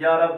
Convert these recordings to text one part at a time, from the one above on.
یا رب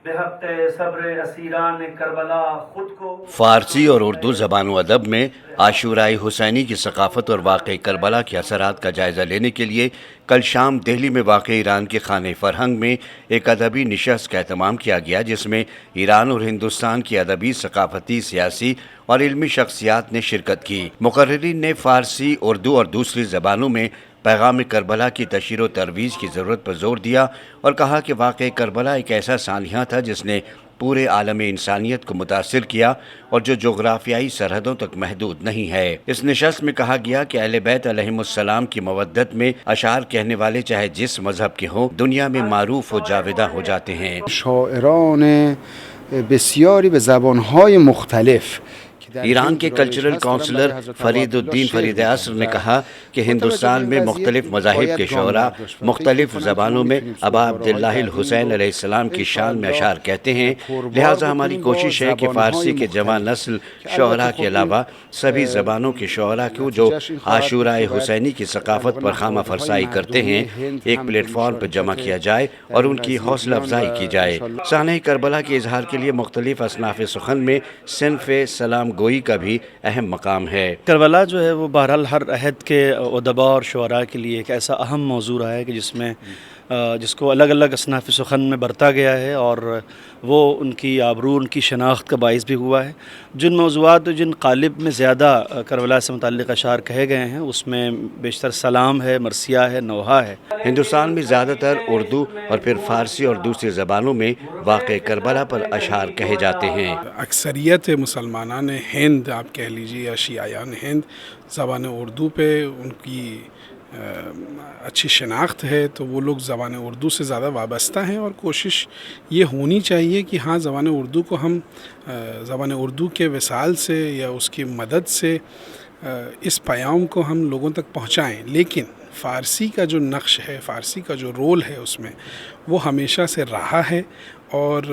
بحق صبر اسیران کربلا خود کو فارسی اور اردو زبان و ادب میں عاشورۂ حسینی کی ثقافت اور واقعہ کربلا کے اثرات کا جائزہ لینے کے لیے کل شام دہلی میں واقع ایران کے خانہ فرہنگ میں ایک ادبی نشست کا اہتمام کیا گیا، جس میں ایران اور ہندوستان کی ادبی، ثقافتی، سیاسی اور علمی شخصیات نے شرکت کی۔ مقررین نے فارسی، اردو اور دوسری زبانوں میں پیغام کربلا کی تشہیر و ترویج کی ضرورت پر زور دیا اور کہا کہ واقعہ کربلا ایک ایسا سانحہ تھا جس نے پورے عالم انسانیت کو متاثر کیا اور جو جغرافیائی سرحدوں تک محدود نہیں ہے۔ اس نشست میں کہا گیا کہ اہل بیت علیہم السلام کی مودت میں اشعار کہنے والے چاہے جس مذہب کے ہوں، دنیا میں معروف و جاوداں ہو جاتے ہیں۔ شاعران بسیاری به زبانهای مختلف ایران کے کلچرل کونسلر فرید الدین فرید عصر نے کہا کہ ہندوستان میں مختلف مذاہب کے شعراء مختلف زبانوں میں ابا عبداللہ الحسین علیہ السلام کی شان میں اشعار کہتے ہیں، لہٰذا ہماری کوشش ہے کہ فارسی کے جوان نسل شعراء کے علاوہ سبھی زبانوں کے شعراء کو جو عاشورۂ حسینی کی ثقافت پر خامہ فرسائی کرتے ہیں ایک پلیٹ فارم پر جمع کیا جائے اور ان کی حوصلہ افزائی کی جائے۔ سانحہ کربلا کے اظہار کے لیے مختلف اصناف سخن میں صنف سلام گوئی کا بھی اہم مقام ہے۔ کربلا جو ہے وہ بہرحال ہر عہد کے ادباء اور شعراء کے لیے ایک ایسا اہم موضوع رہا ہے کہ جس کو الگ الگ اصناف سخن میں برتا گیا ہے اور وہ ان کی آبرو، ان کی شناخت کا باعث بھی ہوا ہے۔ جن موضوعات جن قالب میں زیادہ کربلا سے متعلق اشعار کہے گئے ہیں اس میں بیشتر سلام ہے، مرثیہ ہے، نوحہ ہے۔ ہندوستان میں زیادہ تر اردو اور پھر فارسی اور دوسری زبانوں میں واقع کربلا پر اشعار کہے جاتے ہیں۔ اکثریت مسلمانان ہند آپ کہہ لیجیے یا شیعیان ہند زبان اردو پہ ان کی اچھی شناخت ہے، تو وہ لوگ زبان اردو سے زیادہ وابستہ ہیں اور کوشش یہ ہونی چاہیے کہ ہاں زبان اردو کو ہم زبان اردو کے وصال سے یا اس کی مدد سے اس پیام کو ہم لوگوں تک پہنچائیں، لیکن فارسی کا جو نقش ہے، فارسی کا جو رول ہے اس میں وہ ہمیشہ سے رہا ہے اور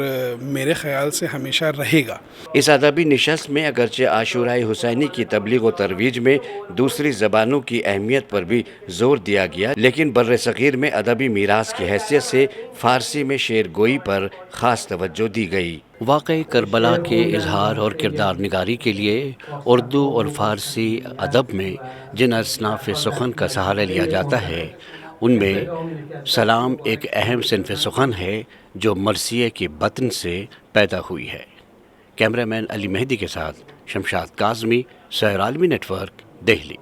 میرے خیال سے ہمیشہ رہے گا۔ اس ادبی نشست میں اگرچہ عاشورۂ حسینی کی تبلیغ و ترویج میں دوسری زبانوں کی اہمیت پر بھی زور دیا گیا، لیکن بر صغیر میں ادبی میراث کی حیثیت سے فارسی میں شعر گوئی پر خاص توجہ دی گئی۔ واقعہ کربلا کے اظہار اور کردار نگاری کے لیے اردو اور فارسی ادب میں جن اصناف سخن کا سہارا لیا جاتا ہے ان میں سلام ایک اہم صنف سخن ہے جو مرثیے کی بطن سے پیدا ہوئی ہے۔ کیمرہ مین علی مہدی کے ساتھ شمشاد کاظمی، سیر عالمی نیٹ ورک، دہلی۔